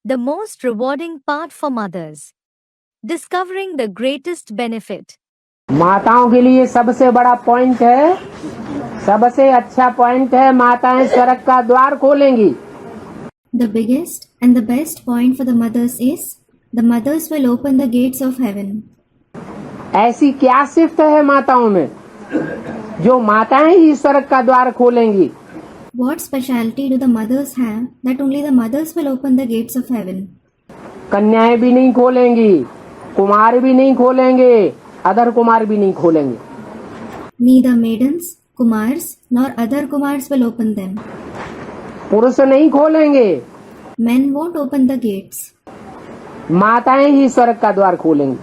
the most rewarding part for mothers. Discovering the greatest benefit. माताओं के लिए सबसे बड़ा पॉइंट है, सबसे अच्छा पॉइंट है, माताएं स्वर्ग का द्वार खोलेंगी। The biggest and the best point for the mothers is the mothers will open the gates of heaven. ऐसी क्या सिफ्त है माताओं में जो माताएं ही स्वर्ग का द्वार खोलेंगी? What specialty do the mothers have that only the mothers will open the gates of heaven? कन्याएं भी नहीं खोलेंगी, कुमार भी नहीं खोलेंगे, अदर कुमार भी नहीं खोलेंगे। Neither maidens, kumars, nor other kumars will open them. पुरुष नहीं खोलेंगे, Men won't open the gates. माताएं ही स्वर्ग का द्वार खोलेंगी।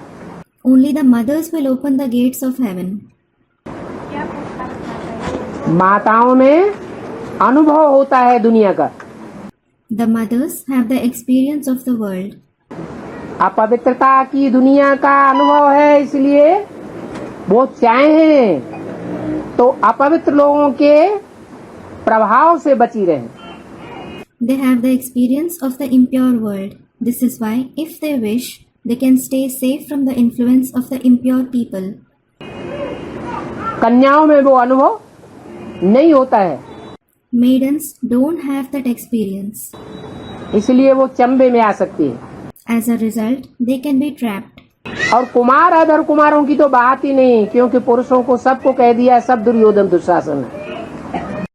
Only the mothers will open the gates of heaven. माताओं में अनुभव होता है दुनिया का। The mothers have the experience of the world. अपवित्रता की दुनिया का अनुभव है, इसलिए वो चाहें तो अपवित्र लोगों के प्रभाव से बची रहें। They have the experience of the impure world. This is why, if they wish, they can stay safe from the influence of the impure people. कन्याओं में वो अनुभव नहीं होता है, Maidens don't have that experience. इसलिए वो चंबे में आ सकती है। As a result, they can be trapped. और कुमार अधर कुमारों की तो बात ही नहीं, क्योंकि पुरुषों को सबको कह दिया सब दुर्योधन दुशासन है।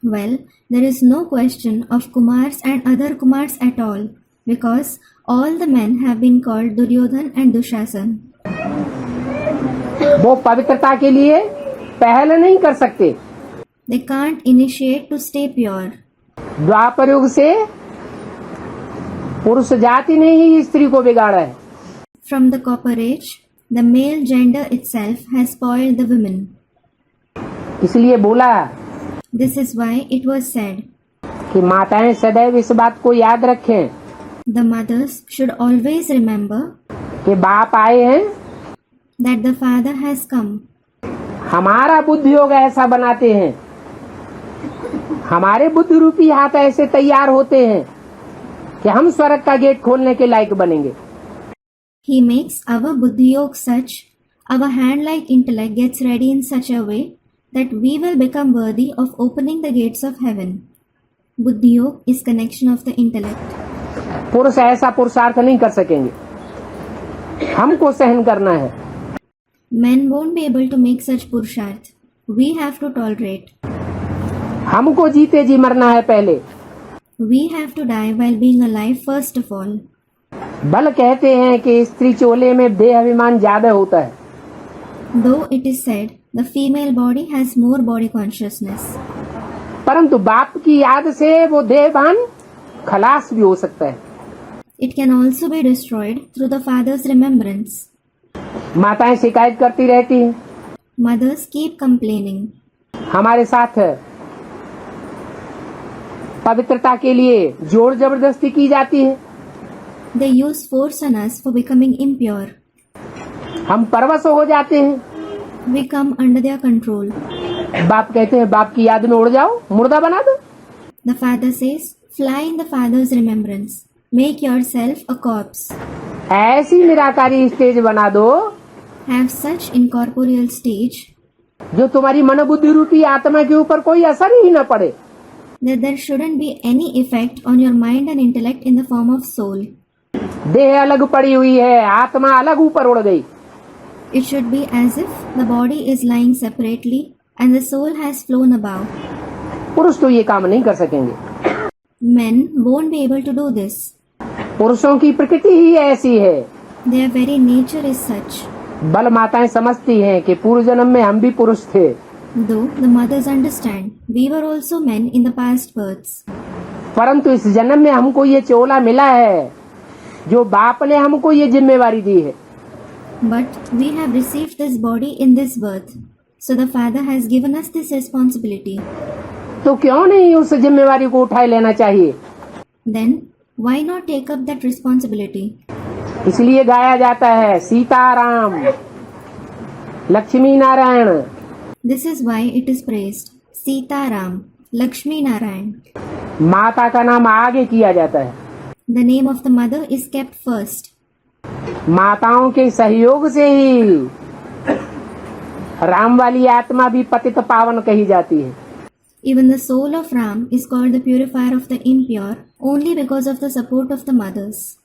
Well, there is no question of Kumars and other Kumars at all, because all the men have been called Duryodhan and Dushasan. वो पवित्रता के लिए पहल नहीं कर सकते। They can't initiate to stay pure. द्वापर युग से पुरुष जाति ने ही स्त्री को बिगाड़ा है। From the Copper Age, the male gender itself has spoiled the women. इसलिए बोला This is why it was said, कि माताएं सदैव इस बात को याद रखें the mothers should always remember कि बाप आए हैं, that the father has come. हमारा बुद्धि योग ऐसा बनाते हैं, हमारे बुद्धि रूपी हाथ ऐसे तैयार होते हैं कि हम स्वर्ग का गेट खोलने के लायक बनेंगे। He makes our buddhi yog such, our hand-like intellect gets ready in such a way that we will become worthy of opening the gates of heaven. Buddhi yog is connection of the intellect. पुरुष ऐसा पुरुषार्थ नहीं कर सकेंगे, हमको सहन करना है। Men won't be able to make such purusharth. We have to tolerate. हमको जीते जी मरना है पहले। We have to die while being alive first of all. बल कहते हैं कि स्त्री चोले में देह अभिमान ज्यादा होता है, Though it is said the female body has more body consciousness, परंतु बाप की याद से वो देहभान खलास भी हो सकता है। it can also be destroyed through the father's remembrance. माताएं शिकायत करती रहती हैं, Mothers keep complaining. हमारे साथ पवित्रता के लिए जोर जबरदस्ती की जाती है, They use force on us for becoming impure. हम परवश हो जाते हैं। We come under their control. बाप कहते हैं बाप की याद में उड़ जाओ, मुर्दा बना दो। The father says, fly in the father's remembrance. Make yourself a corpse. ऐसी निराकारी स्टेज बना दो Have such incorporeal stage जो तुम्हारी मनोबुद्धि रूपी आत्मा के ऊपर कोई असर ही न पड़े। that there shouldn't be any effect on your mind and intellect in the form of soul. देह अलग पड़ी हुई है, आत्मा अलग ऊपर उड़ गई। It should be as if the body is lying separately and the soul has flown above. पुरुष तो ये काम नहीं कर सकेंगे, Men won't be able to do this. पुरुषों की प्रकृति ही ऐसी है। Their very nature is such. बल माताएं समझती हैं कि पूर्व जन्म में हम भी पुरुष थे, Though the mothers understand, we were also men in the past births. परंतु इस जन्म में हमको ये चोला मिला है जो बाप ने हमको ये जिम्मेवारी दी है। But we have received this body in this birth. So the Father has given us this responsibility. तो क्यों नहीं उस जिम्मेवारी को उठाए लेना चाहिए? Then why not take up that responsibility? इसलिए गाया जाता है Sitaram Lakshmi Narayan. This is why it is praised. Sita Ram, Lakshmi Narayan. माता का नाम आगे किया जाता है। The name of the mother is kept first. माताओं के सहयोग से ही राम वाली आत्मा भी पतित पावन कही जाती है। Even the soul of Ram is called the purifier of the impure only because of the support of the mothers.